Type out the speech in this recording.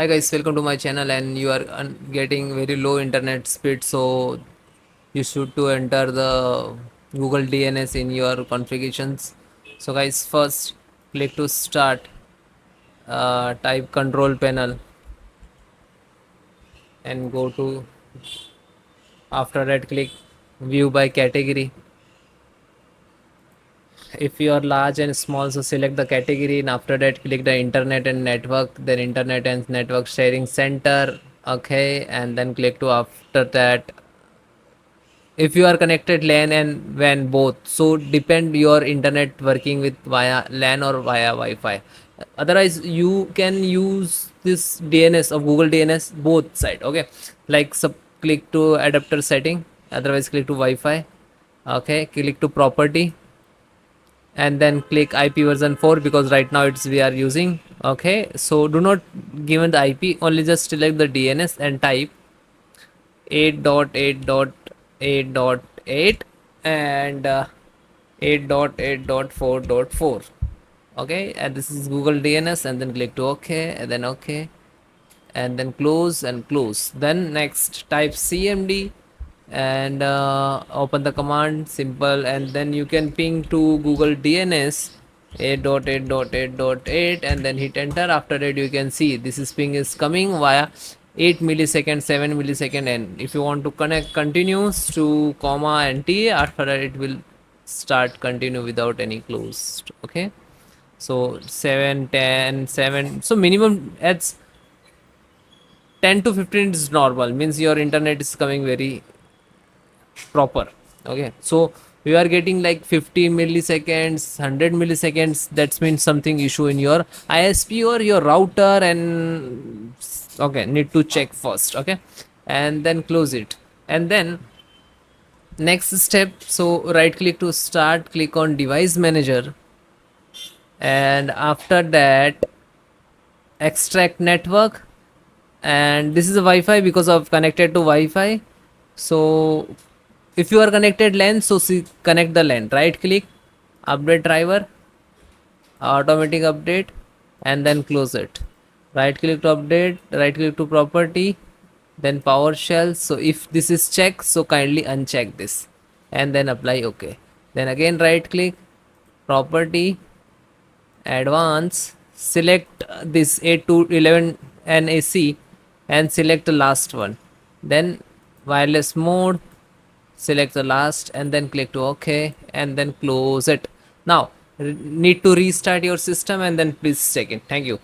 Hi guys, welcome to my channel. And you are getting very low internet speed, so you should to enter the Google DNS in your configurations. So guys, first click to start, type control panel and go to, after that click view by category. If you are large and small, so select the category, and after that click the internet and network, then internet and network sharing center. Okay, and then click to, after that, if you are connected LAN and WAN both, so depend your internet working with via LAN or via Wi-Fi. Otherwise you can use this DNS of Google DNS both side. Okay, like sub, click to adapter setting, otherwise click to Wi-Fi. Okay, click to property and then click IP version 4, because right now it's we are using. Okay, so do not given the IP, only just select the DNS and type 8.8.8.8 and 8.8.4.4. Okay, and this is Google DNS, and then click to OK, and then OK, and then close and close. Then next type CMD and open the command, simple, and then you can ping to Google DNS 8.8.8.8 and then hit enter. After that you can see this is ping is coming via 8 milliseconds, 7 millisecond, and if you want to connect continues to comma and T, after that it will start continue without any closed. Okay, so 7, 10, 7, so minimum adds 10 to 15 is normal, means your internet is coming very proper. Okay, so we are getting like 50 milliseconds, 100 milliseconds, that means something issue in your ISP or your router, and okay, need to check first. Okay, and then close it, and then next step, so right click to start, click on device manager, and after that extract network, and this is a Wi-Fi because of connected to Wi-Fi. So if you are connected LAN, so see, connect the LAN, right click, update driver, automatic update, and then close it. Right click to update, right click to property, then PowerShell. So if this is checked, so kindly uncheck this and then apply OK. Then again right click, property, advance, select this 8 to 11 NAC and select the last one. Then wireless mode, select the last, and then click to OK and then close it. Now need to restart your system and then please check it. Thank you.